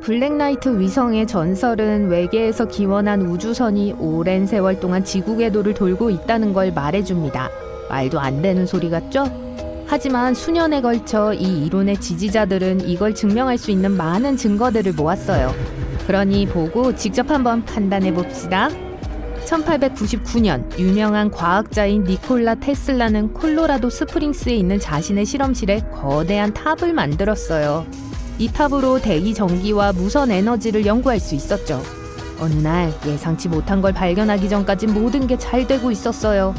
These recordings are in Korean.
블랙나이트 위성의 전설은 외계에서 기원한 우주선이 오랜 세월 동안 지구 궤도를 돌고 있다는 걸 말해줍니다. 말도 안 되는 소리 같죠? 하지만 수년에 걸쳐 이 이론의 지지자들은 이걸 증명할 수 있는 많은 증거들을 모았어요. 그러니 보고 직접 한번 판단해 봅시다. 1899년 유명한 과학자인 니콜라 테슬라는 콜로라도 스프링스에 있는 자신의 실험실에 거대한 탑을 만들었어요. 이 탑으로 대기 전기와 무선 에너지를 연구할 수 있었죠. 어느 날 예상치 못한 걸 발견하기 전까지 모든 게 잘 되고 있었어요.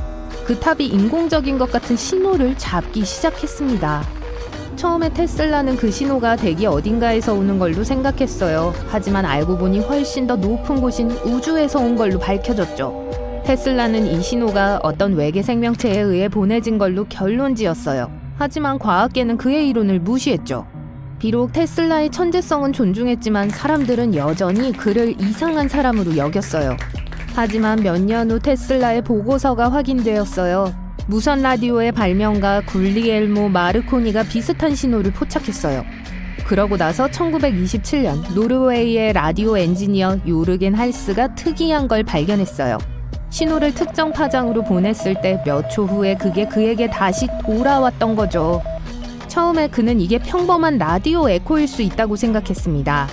그 탑이 인공적인 것 같은 신호를 잡기 시작했습니다. 처음에 테슬라는 그 신호가 대기 어딘가에서 오는 걸로 생각했어요. 하지만 알고 보니 훨씬 더 높은 곳인 우주에서 온 걸로 밝혀졌죠. 테슬라는 이 신호가 어떤 외계 생명체에 의해 보내진 걸로 결론지었어요. 하지만 과학계는 그의 이론을 무시했죠. 비록 테슬라의 천재성은 존중했지만 사람들은 여전히 그를 이상한 사람으로 여겼어요. 하지만 몇 년 후 테슬라의 보고서가 확인되었어요. 무선 라디오의 발명가 굴리엘모 마르코니가 비슷한 신호를 포착했어요. 그러고 나서 1927년 노르웨이의 라디오 엔지니어 요르겐 할스가 특이한 걸 발견했어요. 신호를 특정 파장으로 보냈을 때 몇 초 후에 그게 그에게 다시 돌아왔던 거죠. 처음에 그는 이게 평범한 라디오 에코일 수 있다고 생각했습니다.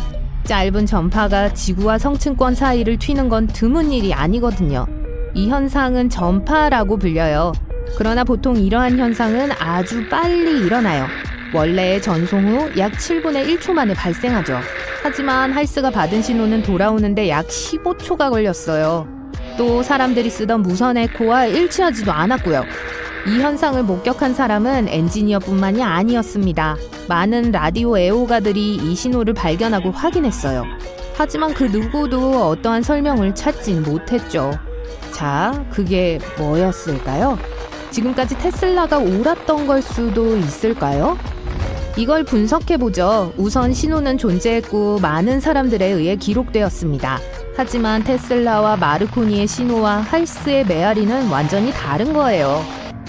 짧은 전파가 지구와 성층권 사이를 튀는 건 드문 일이 아니거든요. 이 현상은 전파라고 불려요. 그러나 보통 이러한 현상은 아주 빨리 일어나요. 원래의 전송 후 약 7분의 1초 만에 발생하죠. 하지만 할스가 받은 신호는 돌아오는데 약 15초가 걸렸어요. 또 사람들이 쓰던 무선 에코와 일치하지도 않았고요. 이 현상을 목격한 사람은 엔지니어뿐만이 아니었습니다. 많은 라디오 애호가들이 이 신호를 발견하고 확인했어요. 하지만 그 누구도 어떠한 설명을 찾진 못했죠. 자, 그게 뭐였을까요? 지금까지 테슬라가 옳았던 걸 수도 있을까요? 이걸 분석해보죠. 우선 신호는 존재했고 많은 사람들에 의해 기록되었습니다. 하지만 테슬라와 마르코니의 신호와 할스의 메아리는 완전히 다른 거예요.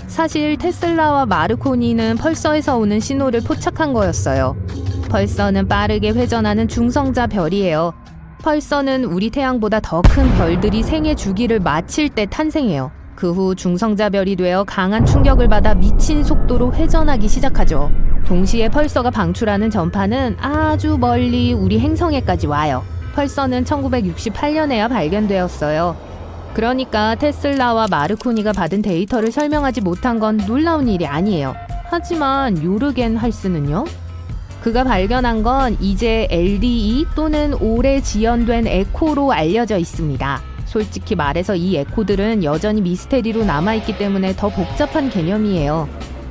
사실 테슬라와 마르코니는 펄서에서 오는 신호를 포착한 거였어요. 펄서는 빠르게 회전하는 중성자 별이에요. 펄서는 우리 태양보다 더 큰 별들이 생애 주기를 마칠 때 탄생해요. 그 후 중성자 별이 되어 강한 충격을 받아 미친 속도로 회전하기 시작하죠. 동시에 펄서가 방출하는 전파는 아주 멀리 우리 행성에까지 와요. 펄서는 1968년에야 발견되었어요. 그러니까 테슬라와 마르코니가 받은 데이터를 설명하지 못한 건 놀라운 일이 아니에요. 하지만 요르겐 할스는요? 그가 발견한 건 이제 LDE 또는 오래 지연된 에코로 알려져 있습니다. 솔직히 말해서 이 에코들은 여전히 미스테리로 남아있기 때문에 더 복잡한 개념이에요.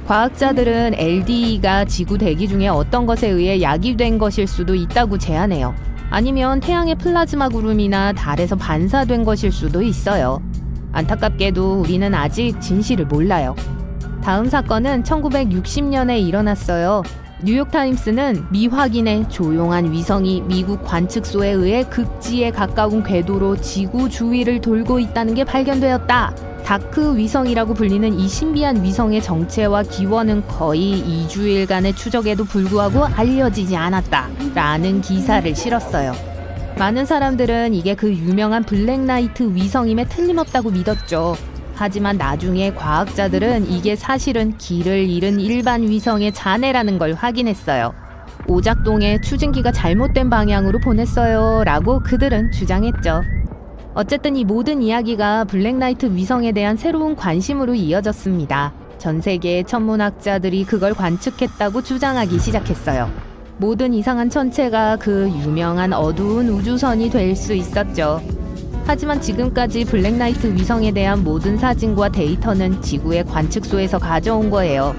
과학자들은 LDE가 지구 대기 중에 어떤 것에 의해 야기된 것일 수도 있다고 제안해요. 아니면 태양의 플라즈마 구름이나 달에서 반사된 것일 수도 있어요. 안타깝게도 우리는 아직 진실을 몰라요. 다음 사건은 1960년에 일어났어요. 뉴욕타임스는 미확인의 조용한 위성이 미국 관측소에 의해 극지에 가까운 궤도로 지구 주위를 돌고 있다는 게 발견되었다. 다크 위성이라고 불리는 이 신비한 위성의 정체와 기원은 거의 2주일간의 추적에도 불구하고 알려지지 않았다 라는 기사를 실었어요. 많은 사람들은 이게 그 유명한 블랙나이트 위성임에 틀림없다고 믿었죠. 하지만 나중에 과학자들은 이게 사실은 길을 잃은 일반 위성의 잔해라는 걸 확인했어요. 오작동에 추진기가 잘못된 방향으로 보냈어요 라고 그들은 주장했죠. 어쨌든 이 모든 이야기가 블랙나이트 위성에 대한 새로운 관심으로 이어졌습니다. 전 세계의 천문학자들이 그걸 관측했다고 주장하기 시작했어요. 모든 이상한 천체가 그 유명한 어두운 우주선이 될 수 있었죠. 하지만 지금까지 블랙나이트 위성에 대한 모든 사진과 데이터는 지구의 관측소에서 가져온 거예요.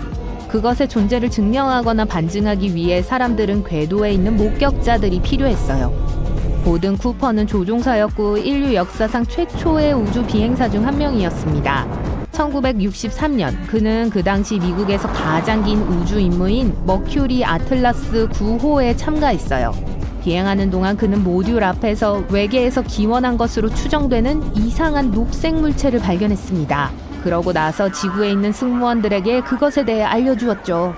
그것의 존재를 증명하거나 반증하기 위해 사람들은 궤도에 있는 목격자들이 필요했어요. 보든 쿠퍼는 조종사였고 인류 역사상 최초의 우주 비행사 중 한 명이었습니다. 1963년 그는 그 당시 미국에서 가장 긴 우주 임무인 머큐리 아틀라스 9호에 참가했어요. 비행하는 동안 그는 모듈 앞에서 외계에서 기원한 것으로 추정되는 이상한 녹색 물체를 발견했습니다. 그러고 나서 지구에 있는 승무원들에게 그것에 대해 알려주었죠.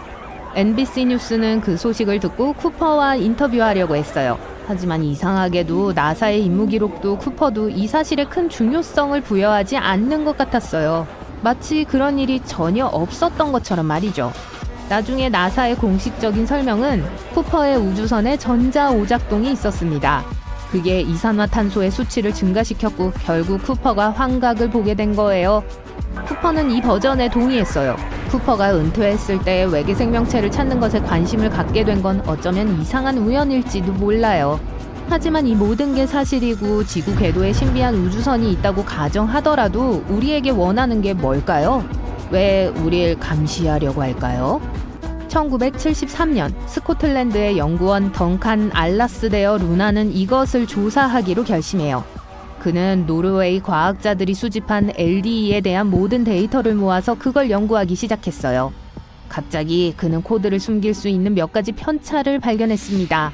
NBC 뉴스는 그 소식을 듣고 쿠퍼와 인터뷰하려고 했어요. 하지만 이상하게도 나사의 임무 기록도 쿠퍼도 이 사실에 큰 중요성을 부여하지 않는 것 같았어요. 마치 그런 일이 전혀 없었던 것처럼 말이죠. 나중에 나사의 공식적인 설명은 쿠퍼의 우주선에 전자 오작동이 있었습니다. 그게 이산화탄소의 수치를 증가시켰고 결국 쿠퍼가 환각을 보게 된 거예요. 쿠퍼는 이 버전에 동의했어요. 쿠퍼가 은퇴했을 때 외계 생명체를 찾는 것에 관심을 갖게 된 건 어쩌면 이상한 우연일지도 몰라요. 하지만 이 모든 게 사실이고 지구 궤도에 신비한 우주선이 있다고 가정하더라도 우리에게 원하는 게 뭘까요? 왜 우릴 감시하려고 할까요? 1973년 스코틀랜드의 연구원 덩칸 알라스데어 루나는 이것을 조사하기로 결심해요. 그는 노르웨이 과학자들이 수집한 LDE에 대한 모든 데이터를 모아서 그걸 연구하기 시작했어요. 갑자기 그는 코드를 숨길 수 있는 몇 가지 편차를 발견했습니다.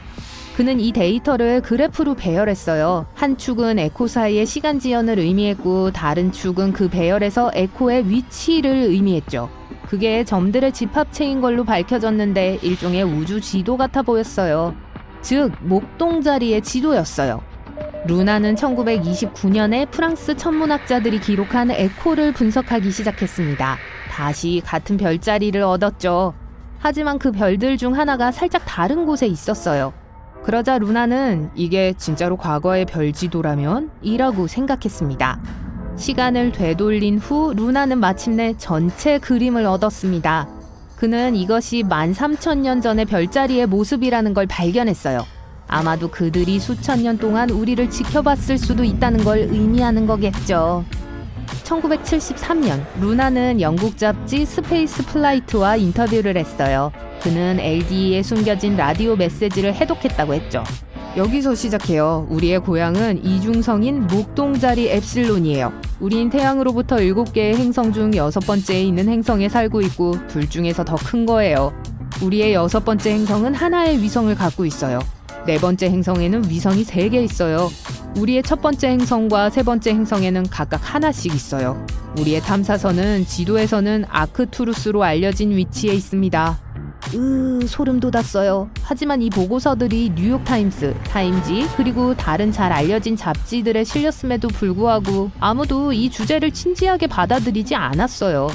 그는 이 데이터를 그래프로 배열했어요. 한 축은 에코 사이의 시간 지연을 의미했고 다른 축은 그 배열에서 에코의 위치를 의미했죠. 그게 점들의 집합체인 걸로 밝혀졌는데 일종의 우주 지도 같아 보였어요. 즉, 목동자리의 지도였어요. 루나는 1929년에 프랑스 천문학자들이 기록한 에코를 분석하기 시작했습니다. 다시 같은 별자리를 얻었죠. 하지만 그 별들 중 하나가 살짝 다른 곳에 있었어요. 그러자 루나는 이게 진짜로 과거의 별지도라면? 이라고 생각했습니다. 시간을 되돌린 후 루나는 마침내 전체 그림을 얻었습니다. 그는 이것이 13,000년 전의 별자리의 모습이라는 걸 발견했어요. 아마도 그들이 수천 년 동안 우리를 지켜봤을 수도 있다는 걸 의미하는 거겠죠. 1973년 루나는 영국 잡지 스페이스 플라이트와 인터뷰를 했어요. 그는 LDE에 숨겨진 라디오 메시지를 해독했다고 했죠. 여기서 시작해요. 우리의 고향은 이중성인 목동자리 엡실론이에요. 우린 태양으로부터 7개의 행성 중 6번째에 있는 행성에 살고 있고 둘 중에서 더 큰 거예요. 우리의 6번째 행성은 하나의 위성을 갖고 있어요. 4번째 행성에는 위성이 3개 있어요. 우리의 첫 번째 행성과 세 번째 행성에는 각각 하나씩 있어요. 우리의 탐사선은 지도에서는 아크투루스로 알려진 위치에 있습니다. 소름 돋았어요. 하지만 이 보고서들이 뉴욕타임스, 타임지, 그리고 다른 잘 알려진 잡지들에 실렸음에도 불구하고 아무도 이 주제를 진지하게 받아들이지 않았어요.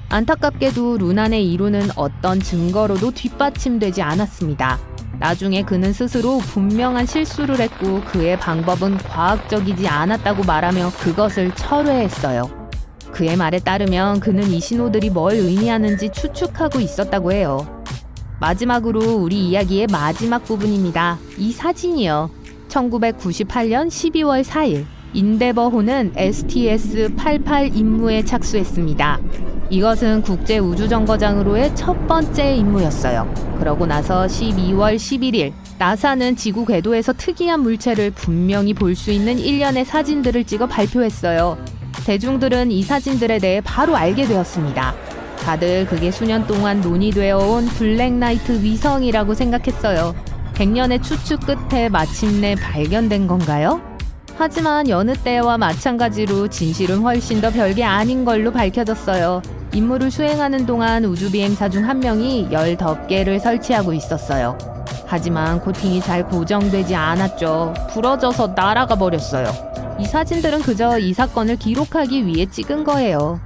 안타깝게도 루난의 이론은 어떤 증거로도 뒷받침되지 않았습니다. 나중에 그는 스스로 분명한 실수를 했고 그의 방법은 과학적이지 않았다고 말하며 그것을 철회했어요. 그의 말에 따르면 그는 이 신호들이 뭘 의미하는지 추측하고 있었다고 해요. 마지막으로 우리 이야기의 마지막 부분입니다. 이 사진이요. 1998년 12월 4일 인데버호는 STS-88 임무에 착수했습니다. 이것은 국제우주정거장으로의 첫 번째 임무였어요. 그러고 나서 12월 11일 나사는 지구 궤도에서 특이한 물체를 분명히 볼 수 있는 일련의 사진들을 찍어 발표했어요. 대중들은 이 사진들에 대해 바로 알게 되었습니다. 다들 그게 수년 동안 논의되어 온 블랙나이트 위성이라고 생각했어요. 100년의 추측 끝에 마침내 발견된 건가요? 하지만 여느 때와 마찬가지로 진실은 훨씬 더 별게 아닌 걸로 밝혀졌어요. 임무를 수행하는 동안 우주비행사 중 한 명이 열 덮개를 설치하고 있었어요. 하지만 코팅이 잘 고정되지 않았죠. 부러져서 날아가 버렸어요. 이 사진들은 그저 이 사건을 기록하기 위해 찍은 거예요.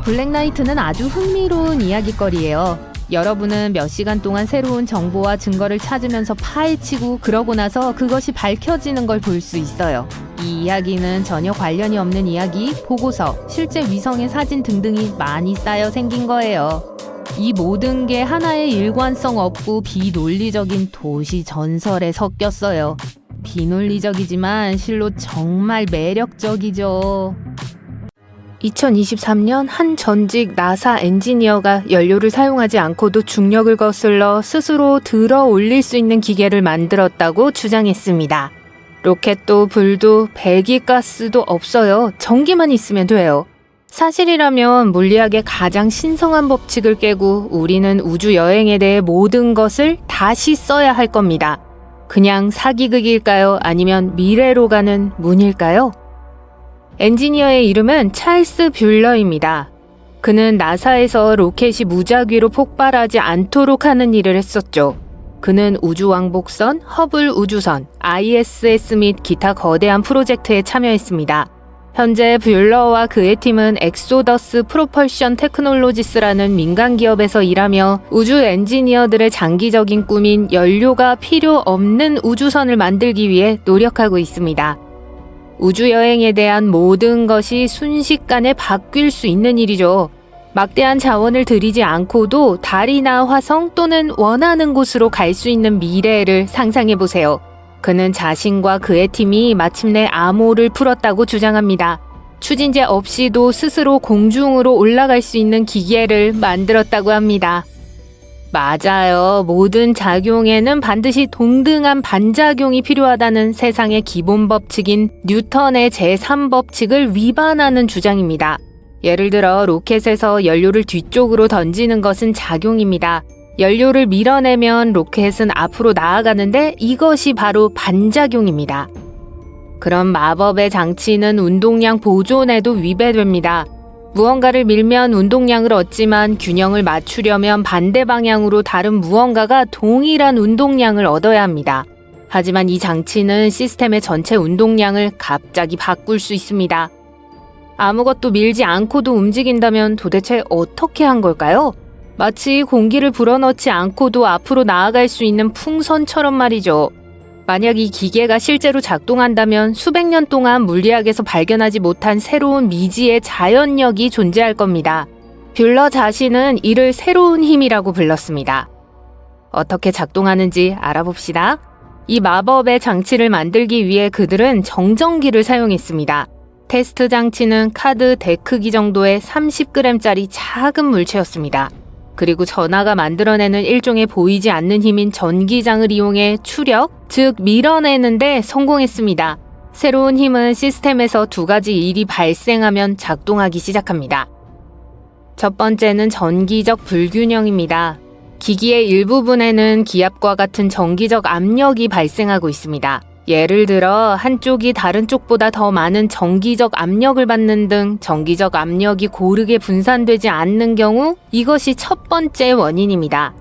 블랙나이트는 아주 흥미로운 이야깃거리예요. 여러분은 몇 시간 동안 새로운 정보와 증거를 찾으면서 파헤치고 그러고 나서 그것이 밝혀지는 걸 볼 수 있어요. 이 이야기는 전혀 관련이 없는 이야기, 보고서, 실제 위성의 사진 등등이 많이 쌓여 생긴 거예요. 이 모든 게 하나의 일관성 없고 비논리적인 도시 전설에 섞였어요. 비논리적이지만 실로 정말 매력적이죠. 2023년 한 전직 나사 엔지니어가 연료를 사용하지 않고도 중력을 거슬러 스스로 들어 올릴 수 있는 기계를 만들었다고 주장했습니다. 로켓도 불도 배기가스도 없어요. 전기만 있으면 돼요. 사실이라면 물리학의 가장 신성한 법칙을 깨고 우리는 우주 여행에 대해 모든 것을 다시 써야 할 겁니다. 그냥 사기극일까요? 아니면 미래로 가는 문일까요? 엔지니어의 이름은 찰스 뷸러입니다. 그는 나사에서 로켓이 무작위로 폭발하지 않도록 하는 일을 했었죠. 그는 우주왕복선, 허블 우주선, ISS 및 기타 거대한 프로젝트에 참여했습니다. 현재 뷸러와 그의 팀은 엑소더스 프로펄션 테크놀로지스라는 민간 기업에서 일하며 우주 엔지니어들의 장기적인 꿈인 연료가 필요 없는 우주선을 만들기 위해 노력하고 있습니다. 우주여행에 대한 모든 것이 순식간에 바뀔 수 있는 일이죠. 막대한 자원을 들이지 않고도 달이나 화성 또는 원하는 곳으로 갈 수 있는 미래를 상상해보세요. 그는 자신과 그의 팀이 마침내 암호를 풀었다고 주장합니다. 추진제 없이도 스스로 공중으로 올라갈 수 있는 기계를 만들었다고 합니다. 맞아요. 모든 작용에는 반드시 동등한 반작용이 필요하다는 세상의 기본 법칙인 뉴턴의 제3법칙을 위반하는 주장입니다. 예를 들어 로켓에서 연료를 뒤쪽으로 던지는 것은 작용입니다. 연료를 밀어내면 로켓은 앞으로 나아가는데 이것이 바로 반작용입니다. 그럼 마법의 장치는 운동량 보존에도 위배됩니다. 무언가를 밀면 운동량을 얻지만 균형을 맞추려면 반대 방향으로 다른 무언가가 동일한 운동량을 얻어야 합니다. 하지만 이 장치는 시스템의 전체 운동량을 갑자기 바꿀 수 있습니다. 아무것도 밀지 않고도 움직인다면 도대체 어떻게 한 걸까요? 마치 공기를 불어넣지 않고도 앞으로 나아갈 수 있는 풍선처럼 말이죠. 만약 이 기계가 실제로 작동한다면 수백 년 동안 물리학에서 발견하지 못한 새로운 미지의 자연력이 존재할 겁니다. 뷸러 자신은 이를 새로운 힘이라고 불렀습니다. 어떻게 작동하는지 알아봅시다. 이 마법의 장치를 만들기 위해 그들은 정전기를 사용했습니다. 테스트 장치는 카드 덱 크기 정도의 30g짜리 작은 물체였습니다. 그리고 전하가 만들어내는 일종의 보이지 않는 힘인 전기장을 이용해 추력, 즉 밀어내는데 성공했습니다. 새로운 힘은 시스템에서 두 가지 일이 발생하면 작동하기 시작합니다. 첫 번째는 전기적 불균형입니다. 기기의 일부분에는 기압과 같은 전기적 압력이 발생하고 있습니다. 예를 들어 한쪽이 다른 쪽보다 더 많은 전기적 압력을 받는 등 전기적 압력이 고르게 분산되지 않는 경우 이것이 첫 번째 원인입니다.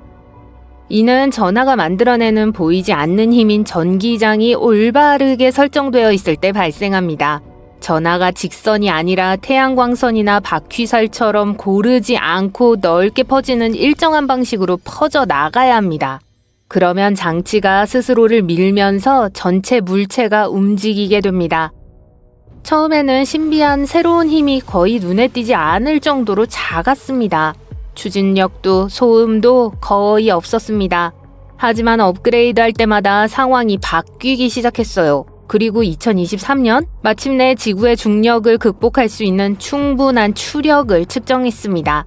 이는 전하가 만들어내는 보이지 않는 힘인 전기장이 올바르게 설정되어 있을 때 발생합니다. 전하가 직선이 아니라 태양광선이나 바퀴살처럼 고르지 않고 넓게 퍼지는 일정한 방식으로 퍼져 나가야 합니다. 그러면 장치가 스스로를 밀면서 전체 물체가 움직이게 됩니다. 처음에는 신비한 새로운 힘이 거의 눈에 띄지 않을 정도로 작았습니다. 추진력도 소음도 거의 없었습니다. 하지만 업그레이드할 때마다 상황이 바뀌기 시작했어요. 그리고 2023년 마침내 지구의 중력을 극복할 수 있는 충분한 추력을 측정했습니다.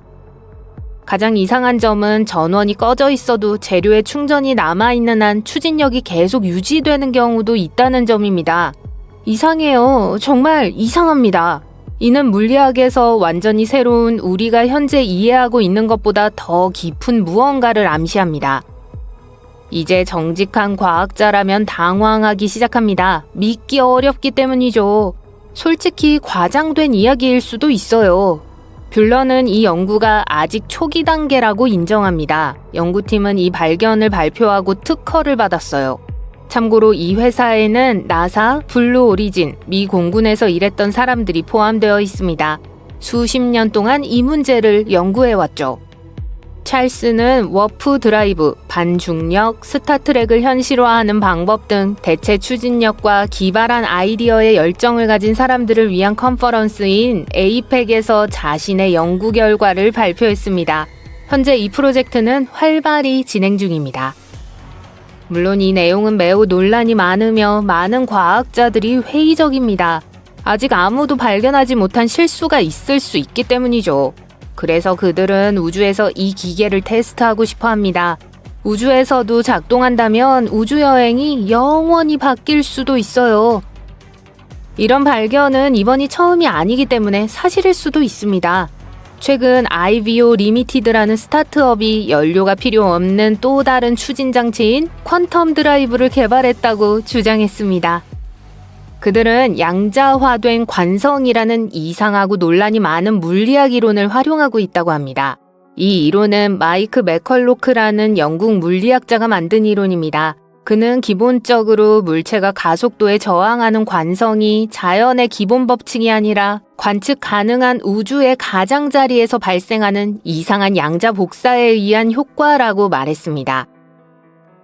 가장 이상한 점은 전원이 꺼져 있어도 재료의 충전이 남아있는 한 추진력이 계속 유지되는 경우도 있다는 점입니다. 이상해요. 정말 이상합니다. 이는 물리학에서 완전히 새로운 우리가 현재 이해하고 있는 것보다 더 깊은 무언가를 암시합니다. 이제 정직한 과학자라면 당황하기 시작합니다. 믿기 어렵기 때문이죠. 솔직히 과장된 이야기일 수도 있어요. 뷸러는 이 연구가 아직 초기 단계라고 인정합니다. 연구팀은 이 발견을 발표하고 특허를 받았어요. 참고로 이 회사에는 나사, 블루 오리진, 미 공군에서 일했던 사람들이 포함되어 있습니다. 수십 년 동안 이 문제를 연구해왔죠. 찰스는 워프 드라이브, 반중력, 스타트랙을 현실화하는 방법 등 대체 추진력과 기발한 아이디어에 열정을 가진 사람들을 위한 컨퍼런스인 에이펙에서 자신의 연구 결과를 발표했습니다. 현재 이 프로젝트는 활발히 진행 중입니다. 물론 이 내용은 매우 논란이 많으며 많은 과학자들이 회의적입니다. 아직 아무도 발견하지 못한 실수가 있을 수 있기 때문이죠. 그래서 그들은 우주에서 이 기계를 테스트하고 싶어 합니다. 우주에서도 작동한다면 우주여행이 영원히 바뀔 수도 있어요. 이런 발견은 이번이 처음이 아니기 때문에 사실일 수도 있습니다. 최근 IVO 리미티드라는 스타트업이 연료가 필요 없는 또 다른 추진 장치인 퀀텀 드라이브를 개발했다고 주장했습니다. 그들은 양자화된 관성이라는 이상하고 논란이 많은 물리학 이론을 활용하고 있다고 합니다. 이 이론은 마이크 맥컬로크라는 영국 물리학자가 만든 이론입니다. 그는 기본적으로 물체가 가속도에 저항하는 관성이 자연의 기본 법칙이 아니라 관측 가능한 우주의 가장자리에서 발생하는 이상한 양자 복사에 의한 효과라고 말했습니다.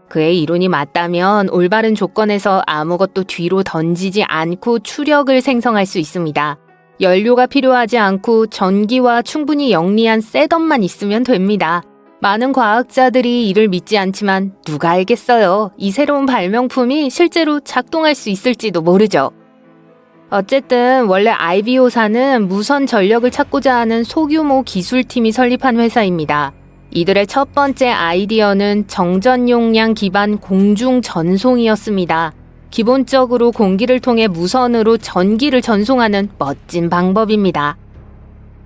그의 이론이 맞다면 올바른 조건에서 아무것도 뒤로 던지지 않고 추력을 생성할 수 있습니다. 연료가 필요하지 않고 전기와 충분히 영리한 셋업만 있으면 됩니다. 많은 과학자들이 이를 믿지 않지만 누가 알겠어요. 이 새로운 발명품이 실제로 작동할 수 있을지도 모르죠. 어쨌든 원래 IBO사는 무선 전력을 찾고자 하는 소규모 기술팀이 설립한 회사입니다. 이들의 첫 번째 아이디어는 정전 용량 기반 공중 전송이었습니다. 기본적으로 공기를 통해 무선으로 전기를 전송하는 멋진 방법입니다.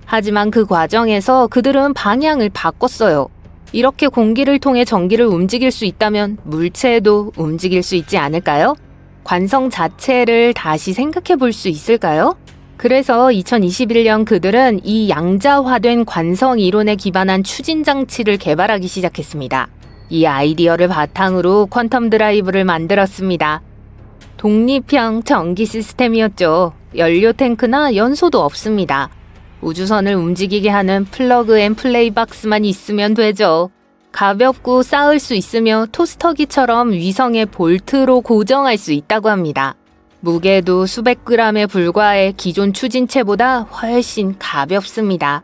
하지만 그 과정에서 그들은 방향을 바꿨어요. 이렇게 공기를 통해 전기를 움직일 수 있다면 물체도 움직일 수 있지 않을까요? 관성 자체를 다시 생각해 볼 수 있을까요? 그래서 2021년 그들은 이 양자화된 관성 이론에 기반한 추진 장치를 개발하기 시작했습니다. 이 아이디어를 바탕으로 퀀텀 드라이브를 만들었습니다. 독립형 전기 시스템이었죠. 연료 탱크나 연소도 없습니다. 우주선을 움직이게 하는 플러그 앤 플레이 박스만 있으면 되죠. 가볍고 쌓을 수 있으며 토스터기처럼 위성에 볼트로 고정할 수 있다고 합니다. 무게도 수백 그램에 불과해 기존 추진체보다 훨씬 가볍습니다.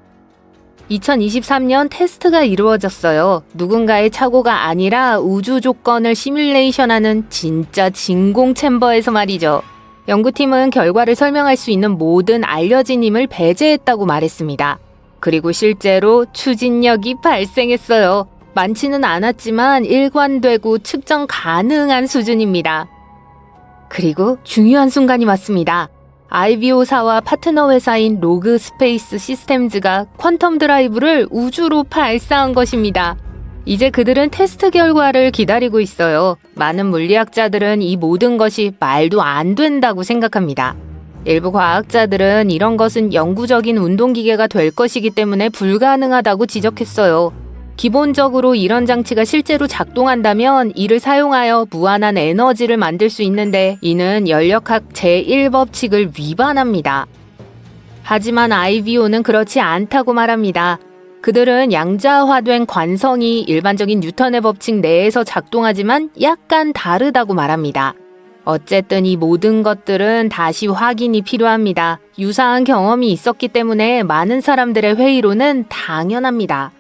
2023년 테스트가 이루어졌어요. 누군가의 착오가 아니라 우주 조건을 시뮬레이션하는 진짜 진공 챔버에서 말이죠. 연구팀은 결과를 설명할 수 있는 모든 알려진 힘을 배제했다고 말했습니다. 그리고 실제로 추진력이 발생했어요. 많지는 않았지만 일관되고 측정 가능한 수준입니다. 그리고 중요한 순간이 왔습니다. IBO사와 파트너 회사인 로그 스페이스 시스템즈가 퀀텀 드라이브를 우주로 발사한 것입니다. 이제 그들은 테스트 결과를 기다리고 있어요. 많은 물리학자들은 이 모든 것이 말도 안 된다고 생각합니다. 일부 과학자들은 이런 것은 영구적인 운동기계가 될 것이기 때문에 불가능하다고 지적했어요. 기본적으로 이런 장치가 실제로 작동한다면 이를 사용하여 무한한 에너지를 만들 수 있는데 이는 연력학 제1법칙을 위반합니다. 하지만 IBO는 그렇지 않다고 말합니다. 그들은 양자화된 관성이 일반적인 뉴턴의 법칙 내에서 작동하지만 약간 다르다고 말합니다. 어쨌든 이 모든 것들은 다시 확인이 필요합니다. 유사한 경험이 있었기 때문에 많은 사람들의 회의로는 당연합니다.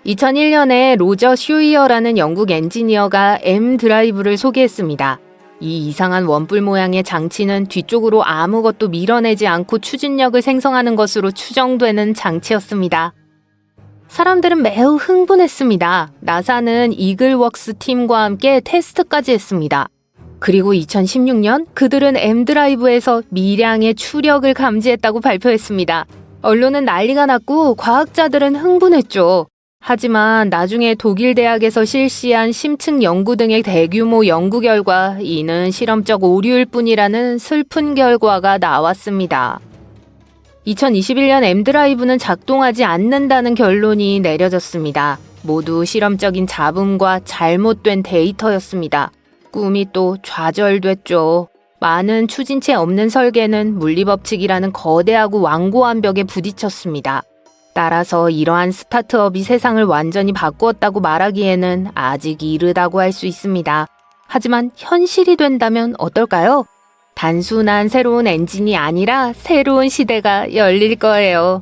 2001년에 로저 슈이어라는 영국 엔지니어가 M 드라이브를 소개했습니다. 이 이상한 원뿔 모양의 장치는 뒤쪽으로 아무것도 밀어내지 않고 추진력을 생성하는 것으로 추정되는 장치였습니다. 사람들은 매우 흥분했습니다. 나사는 이글웍스 팀과 함께 테스트까지 했습니다. 그리고 2016년 그들은 M 드라이브에서 미량의 추력을 감지했다고 발표했습니다. 언론은 난리가 났고 과학자들은 흥분했죠. 하지만 나중에 독일 대학에서 실시한 심층 연구 등의 대규모 연구 결과 이는 실험적 오류일 뿐이라는 슬픈 결과가 나왔습니다. 2021년 M 드라이브는 작동하지 않는다는 결론이 내려졌습니다. 모두 실험적인 잡음과 잘못된 데이터였습니다. 꿈이 또 좌절됐죠. 많은 추진체 없는 설계는 물리법칙이라는 거대하고 완고한 벽에 부딪혔습니다. 따라서 이러한 스타트업이 세상을 완전히 바꾸었다고 말하기에는 아직 이르다고 할 수 있습니다. 하지만 현실이 된다면 어떨까요? 단순한 새로운 엔진이 아니라 새로운 시대가 열릴 거예요.